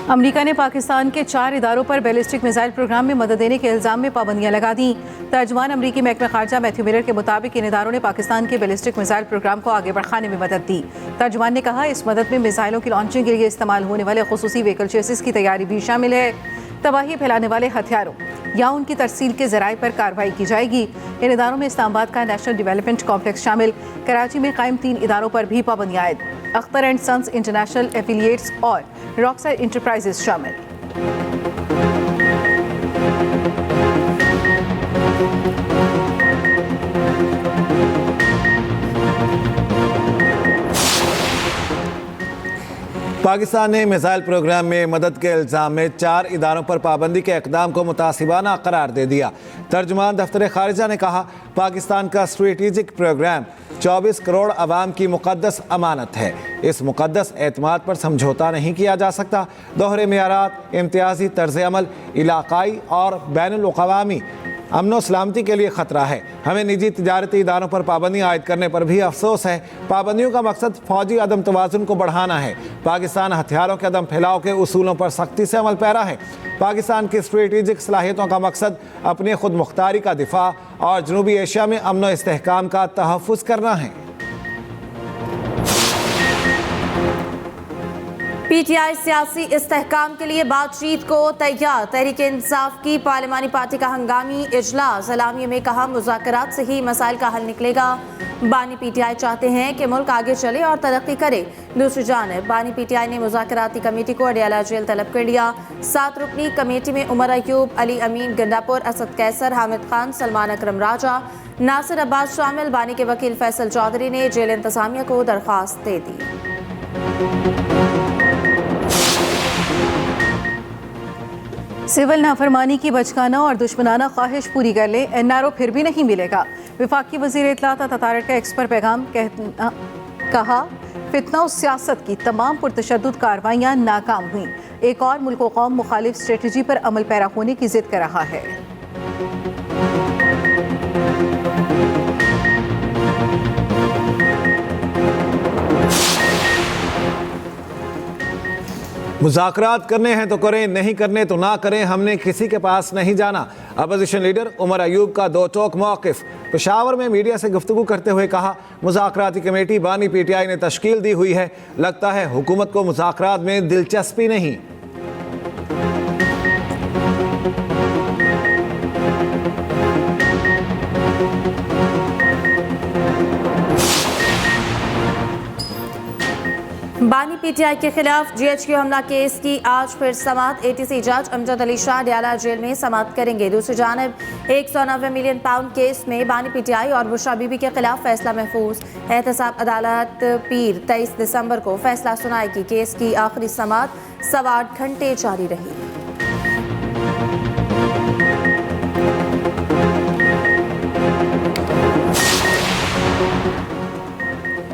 America ने पाकिस्तान के 4 इदारों पर बैलिस्टिक मिसाइल प्रोग्राम में मदद देने के इल्जाम में पाबंदियां लगा दी। तर्जुमान अमरीकी महकमा खारजा मैथ्यू मिलर के मुताबिक इन इदारों ने पाकिस्तान के बैलिस्टिक मिसाइल प्रोग्राम को आगे बढ़ाने में मदद दी। तर्जुमान ने कहा, इस मदद में मिसाइलों की लॉन्चिंग के लिए इस्तेमाल होने वाले खुसूसी व्हीकल चेसिस की तैयारी भी शामिल है। तबाही फैलाने वाले हथियारों या उनकी तरसील के जराए पर कार्रवाई की जाएगी। इन इदारों में इस्लामाबाद का नेशनल डेवलपमेंट कॉम्प्लेक्स शामिल, कराची में कायम 3 इदारों पर भी पाबंदियां आयद, Akhtar and sons international affiliates और रॉकसाइड इंटरप्राइजेस शामिल। पाकिस्तान ने मिसाइल प्रोग्राम में मदद के इल्ज़ाम में 4 इदारों पर पाबंदी के इक़दाम को मुतासिबाना करार दे दिया। तर्जुमान दफ्तर खारिजा ने कहा, पाकिस्तान का स्ट्रेटेजिक प्रोग्राम 24 करोड़ अवाम की मुक़द्दस अमानत है। इस मुक़द्दस एतमाद पर समझौता नहीं किया जा सकता। दोहरे मेयारात, इम्तियाजी तर्ज़ अमल, इलाक़ाई और बैनुल-अक़वामी अमन सलामती के लिए ख़तरा है। हमें निजी तिजारती इदारों पर पाबंदी आयद करने पर भी अफसोस है। पाबंदियों का मकसद फ़ौजी अदम तवाज़ुन को बढ़ाना है। पाकिस्तान हथियारों के अदम फैलाव के उसूलों पर सख्ती से अमल पैरा है। पाकिस्तान की स्ट्रेटेजिक सलाहियतों का मकसद अपनी खुद मुख्तारी का दिफा और जनूबी एशिया में अमन व इस्तेहकाम का तहफ़्फ़ुज़ करना है। पीटीआई सियासी इस्तेहकाम के लिए बातचीत को तैयार। तहरीक इंसाफ की पार्लिमानी पार्टी का हंगामी इजलास, एलामिया में कहा, मुज़ाकरात से ही मसाइल का हल निकलेगा। बानी पीटीआई चाहते हैं कि मुल्क आगे चले और तरक्की करे। दूसरी जानिब बानी पीटीआई ने मुज़ाकराती कमेटी को अडियाला जेल तलब कर लिया। 7 रुकनी कमेटी में उमर अयूब, अली अमीन गंडापुर, असद कैसर, हामिद खान, सलमान अकरम राजा, नासिर अब्बास शामिल। बानी के वकील फैसल चौधरी ने जेल इंतजामिया को दरख्वास्त दे दी। सिविल नाफरमानी की बचकाना और दुश्मनाना ख्वाहिश पूरी कर ले, एनआरओ फिर भी नहीं मिलेगा। वफाकी वज़ीर इत्तलात अतारट का एक्स पर पैगाम, कहा, फितना और सियासत की तमाम पुरतशद्दुद कार्रवाइयाँ नाकाम हुई। एक और मुल्क व कौम मुखालिफ स्ट्रेटजी पर अमल पैरा होने की जिद कर रहा है। मुज़ाकरात करने हैं तो करें, नहीं करने तो ना करें, हमने किसी के पास नहीं जाना। अपोजिशन लीडर उमर अयूब का दो टोक मौक़िफ़। पेशावर में मीडिया से गुफ्तगू करते हुए कहा, मुज़ाकराती कमेटी बानी पीटीआई ने तश्कील दी हुई है। लगता है हुकूमत को मुज़ाकरात में दिलचस्पी नहीं। बानी पीटीआई के खिलाफ जीएचक्यू हमला केस की आज फिर समाअत। एटीसी जज अमजद अली शाह अडियाला जेल में समाअत करेंगे। दूसरी जानिब 190 मिलियन पाउंड केस में बानी पीटीआई और बुशरा बीबी के खिलाफ फैसला महफूज। एहतसाब अदालत पीर 23 दिसंबर को फैसला सुनाएगी। केस की आखिरी समाअत 8.25 घंटे जारी रही।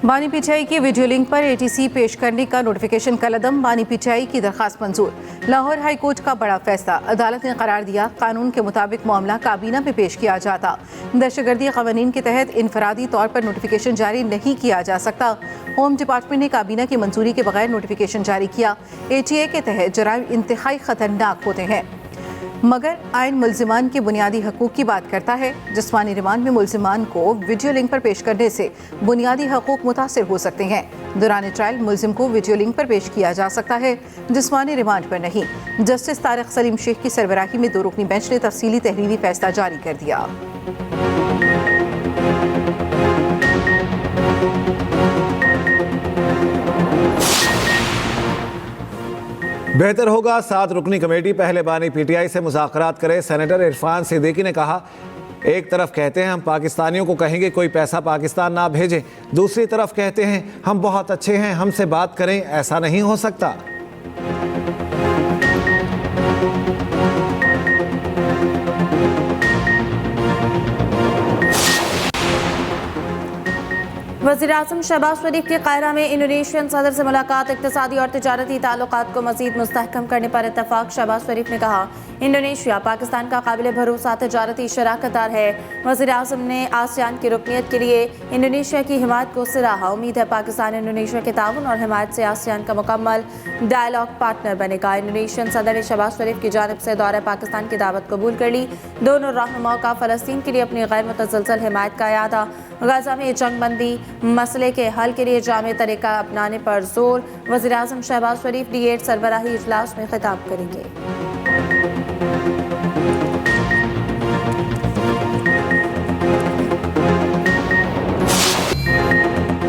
बानी पीटीआई की वीडियो लिंक पर एटीसी पेश करने का नोटिफिकेशन कलअदम। बानी पीटीआई की दरखास्त मंजूर। लाहौर हाई कोर्ट का बड़ा फैसला, अदालत ने करार दिया, कानून के मुताबिक मामला काबीना में पेश किया जाता। दहशतगर्दी कानून के तहत इनफरादी तौर पर नोटिफिकेशन जारी नहीं किया जा सकता। होम डिपार्टमेंट ने काबीना की मंजूरी के बगैर नोटिफिकेशन जारी किया। एटीए के तहत जराइम इंतहाई खतरनाक होते हैं, मगर आइन मुल्जिमान के बुनियादी हकूक़ की बात करता है। जिस्मानी रिमांड में मुल्जिमान को वीडियो लिंक पर पेश करने से बुनियादी हकूक़ मुतासिर हो सकते हैं। दौरान ट्रायल मुल्जिम को वीडियो लिंक पर पेश किया जा सकता है, जिस्मानी रिमांड पर नहीं। जस्टिस तारिक सलीम शेख की सरबराही में 2 रुकनी बेंच ने तफसीली तहरीरी फैसला जारी कर दिया। बेहतर होगा 7 रुकनी कमेटी पहले बानी पीटीआई से मुज़ाकरात करे। सेनेटर इरफान सिद्दीकी ने कहा, एक तरफ कहते हैं हम पाकिस्तानियों को कहेंगे कोई पैसा पाकिस्तान ना भेजे, दूसरी तरफ कहते हैं हम बहुत अच्छे हैं, हमसे बात करें। ऐसा नहीं हो सकता। वज़ीर-ए-आज़म शहबाज शरीफ के कायरा में इंडोनेशियन सदर से मुलाकात। इक़्तिसादी और तिजारती ताल्लुकात को मज़ीद मुस्तहकम करने पर इत्तफ़ाक़। शहबाज शरीफ ने कहा, इंडोनेशिया पाकिस्तान का काबिल भरोसा तजारती शराकतदार है। वज़ीर-ए-आज़म ने आसियान की रुकनीत के लिए इंडोनेशिया की हिमायत को सराहा। उम्मीद है पाकिस्तान इंडोनेशिया के ताउन और हिमायत से आसियान का मुकम्मल डायलॉग पार्टनर बनेगा। इंडोनेशियन सदर ने शहबाज शरीफ की जानिब से दौरे पाकिस्तान की दावत कबूल कर ली। दोनों रहनुमाओं का फ़लस्तीन के लिए अपनी गैर मुतज़लज़ल हिमायत का इआदा। गाज़ा में जंगबंदी मसले के हल के लिए जामे तरीका अपनाने पर जोर। वज़ीर-ए-आज़म शहबाज शरीफ D8 सरबराही इजलास में खिताब करेंगे।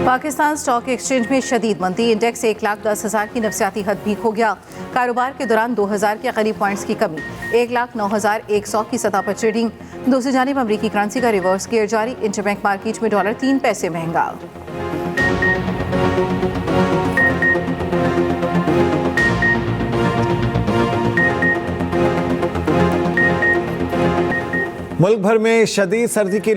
पाकिस्तान स्टॉक एक्सचेंज में शदीद मंदी, इंडेक्स 1,10,000 की नफसियाती हद भी खो गया। कारोबार के दौरान 2,000 के करीब पॉइंट्स की कमी, 1,09,100 की सतह पर ट्रेडिंग। दूसरी जानिब अमरीकी करेंसी का रिवर्स गियर जारी, इंटरबैंक मार्केट में डॉलर 3 पैसे महंगा। मुल्क भर में शदीद सर्दी की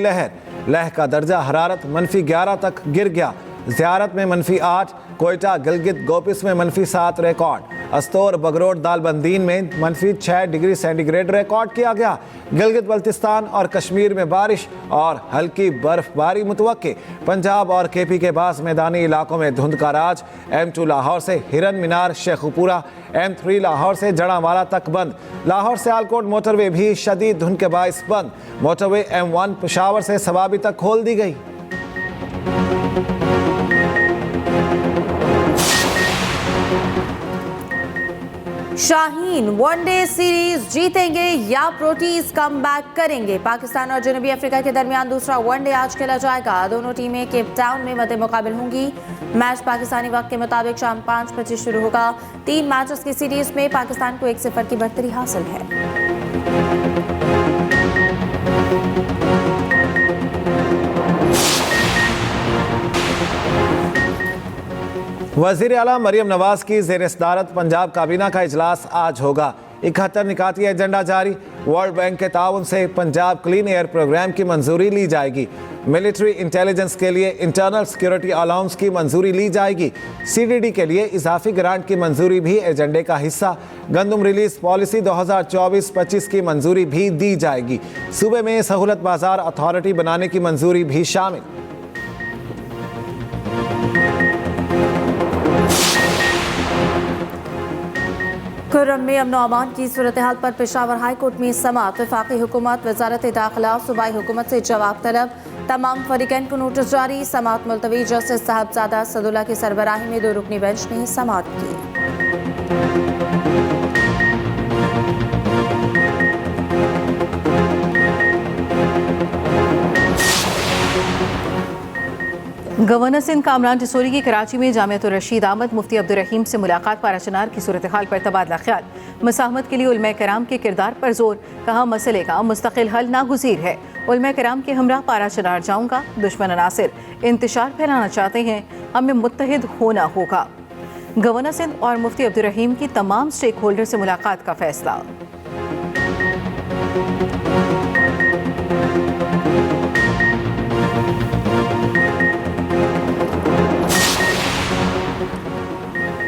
लह का दर्जा हरारत -11 तक गिर गया। ज़ियारत में -8, कोयटा गिलगित गोपिस में -7 रिकॉर्ड, अस्तोर बगरोड दालबंदीन में -6 डिग्री सेंटीग्रेड रिकॉर्ड किया गया। गिलगित बल्तिस्तान और कश्मीर में बारिश और हल्की बर्फबारी मुतवक्के। पंजाब और KP के बाज़ मैदानी इलाकों में धुंध का राज। M2 लाहौर से हिरन मीनार शेखुपुरा, M3 लाहौर से जड़ावाला तक बंद। लाहौर से आलकोट मोटरवे भी शदीद धुंध के बाइस बंद। मोटरवे M1 पेशावर से सवाबी तक खोल दी गई। शाहीन वनडे सीरीज जीतेंगे या प्रोटीज कम बैक करेंगे। पाकिस्तान और जनूबी अफ्रीका के दरमियान दूसरा वनडे आज खेला जाएगा। दोनों टीमें केप टाउन में मद्दे मुकाबिल होंगी। मैच पाकिस्तानी वक्त के मुताबिक शाम 5 बजे शुरू होगा। 3 मैचेस की सीरीज में पाकिस्तान को 1-0 की बढ़तरी हासिल है। वज़ीर आला मरियम नवाज की ज़ेर सदारत पंजाब काबीना का इजलास आज होगा। 71 निकाती एजेंडा जारी। वर्ल्ड बैंक के ताउन से पंजाब क्लीन एयर प्रोग्राम की मंजूरी ली जाएगी। मिलिट्री इंटेलिजेंस के लिए इंटरनल सिक्योरिटी अलाउंस की मंजूरी ली जाएगी। CDD के लिए इजाफी ग्रांट की मंजूरी भी एजेंडे का हिस्सा। गंदम रिलीज पॉलिसी 2024-25 की मंजूरी भी दी जाएगी। सूबे में सहूलत बाजार अथॉरिटी बनाने की मंजूरी भी शामिल। खुर्रम में अमन अमान की सूरत हाल पर पेशावर हाई कोर्ट में समाअत। वफाकी हुकूमत वजारत दाखिला सूबाई हुकूमत से जवाब तलब। तमाम फरीकैन को नोटिस जारी। समाअत मुलतवी। जस्टिस साहबजादा सदुल्ला की सरबराही में 2 रुकनी बेंच ने समाअत की। गवर्नर सिंध कामरान टिसोरी की कराची में जामियतुर रशीद आमद मुफ्ती अब्दुल रहीम से मुलाकात। पाराचनार की सूरत हाल पर तबादला ख्याल। मसाहमत के लिए उलमा कराम के किरदार पर जोर। कहा मसले का मुस्तकिल हल नागुज़ीर है। उलमा कराम के हमरा पाराचनार जाऊंगा। दुश्मन अनासिर इंतशार फैलाना चाहते हैं, हमें मुत्तहिद होना होगा। गवर्नर सिंध और मुफ्ती अब्दुल रहीम की तमाम स्टेक होल्डर से मुलाकात का फैसला।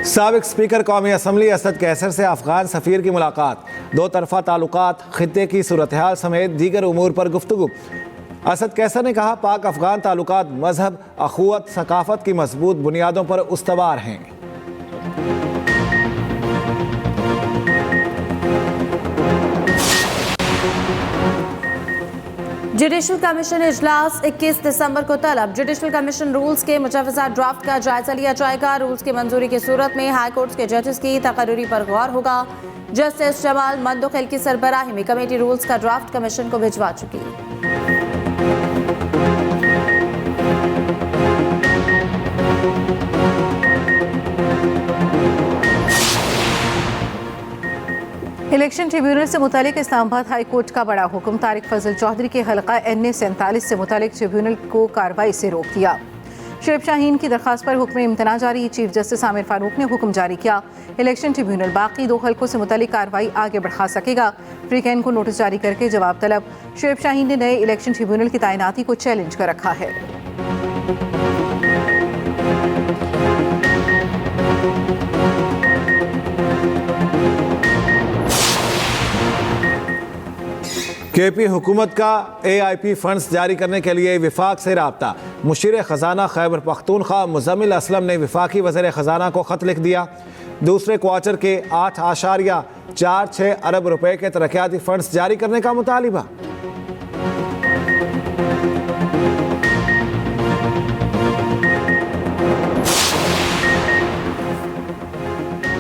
साबिक स्पीकर कौमी असम्बली असद कैसर से अफगान सफ़ीर की मुलाकात। 2 तरफ़ा ताल्लुकात, खित्ते की सूरत हाल समेत दीगर उमूर पर गुफ्तगू। असद कैसर ने कहा पाक अफगान ताल्लुकात मजहब, अखुवत, सकाफत की मजबूत बुनियादों पर उस्तवार हैं। जुडिशल कमीशन इजलास 21 दिसंबर को तलब। जुडिशल कमीशन रूल्स के मुजवजा ड्राफ्ट का जायजा लिया जाएगा। रूल्स की मंजूरी की सूरत में हाई कोर्ट के जजेस की तकर्री पर गौर होगा। जस्टिस जमाल मंदुखिल की सरबराही में कमेटी रूल्स का ड्राफ्ट कमीशन को भिजवा चुकी है। इलेक्शन ट्रिब्यूनल से मुतालिक इस्लामाबाद हाई कोर्ट का बड़ा हुक्म। तारिक फजल चौधरी के हल्का NA 47 से मुतालिक ट्रिब्यूनल को कार्रवाई से रोक दिया। शुएब शाहीन की दरखास्त पर हुक्म इम्तना जारी। चीफ जस्टिस आमिर फारूक ने हुक्म जारी किया। इलेक्शन ट्रिब्यूनल बाकी 2 हल्कों से मुतालिक कार्रवाई आगे बढ़ा सकेगा। फ्रीकैन को नोटिस जारी करके जवाब तलब। शुएब शाहीन ने नए इलेक्शन ट्रिब्यूनल की तैनाती को चैलेंज कर रखा है। केपी हुकूमत का AIP फंड्स जारी करने के लिए विफाक से राब्ता। मुशीर ख़जाना खैबर पख्तूनख्वा मुज़म्मिल असलम ने विफाकी वज़ीर ख़जाना को ख़त लिख दिया। दूसरे क्वार्टर के 8.46 अरब रुपए के तरक्याती फंड्स जारी करने का मुतालिबा।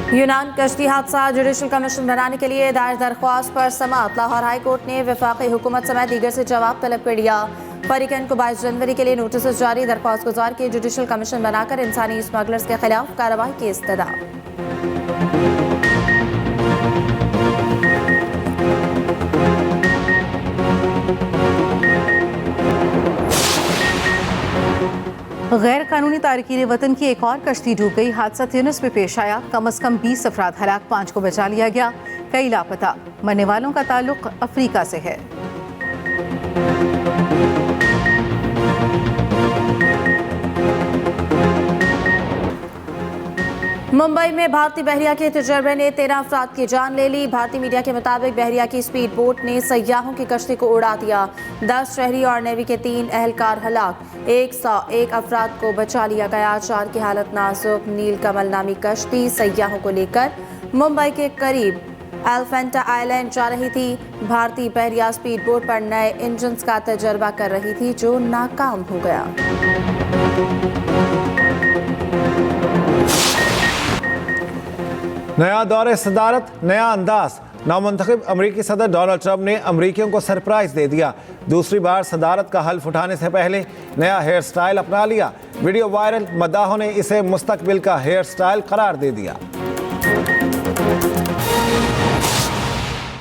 यूनान कश्ती हादसा जुडिशल कमीशन बनाने के लिए दायर दरख्वास्त पर समाअत। लाहौर हाई कोर्ट ने वफाकी हुकूमत समेत दीगर से जवाब तलब कर लिया। फरीकैन को 22 जनवरी के लिए नोटिस जारी। दरख्वास्त गुजार के जुडिशल कमीशन बनाकर इंसानी स्मगलर्स के खिलाफ कार्रवाई की इस्तदा। गैर कानूनी तारकीन वतन की एक और कश्ती डूब गई। हादसा ट्यूनिस में पेश आया। कम अज कम 20 अफराद हलाक, 5 को बचा लिया गया, कई लापता। मरने वालों का ताल्लुक अफ्रीका से है। मुंबई में भारतीय बहरिया के तजर्बे ने 13 अफराद की जान ले ली। भारतीय मीडिया के मुताबिक बहरिया की स्पीड बोट ने सयाहों की कश्ती को उड़ा दिया। 10 शहरी और नेवी के 3 एहलकार हलाक, 101 अफराद को बचा लिया गया। 4 की हालत नाजुक। नील कमल नामी कश्ती सयाहों को लेकर मुंबई के करीब एलिफेंटा आइलैंड जा रही थी। भारतीय बहरिया स्पीड बोट पर नए इंजन का तजर्बा कर रही थी, जो नाकाम हो गया। नया दौरे सदारत, नया अंदाज। नामुंतखब अमरीकी सदर डोनाल्ड ट्रंप ने अमरीकियों को सरप्राइज दे दिया। दूसरी बार सदारत का हल्फ उठाने से पहले नया हेयर स्टाइल अपना लिया। वीडियो वायरल, मद्दाहों ने इसे मुस्तकबिल का हेयर स्टाइल करार दे दिया।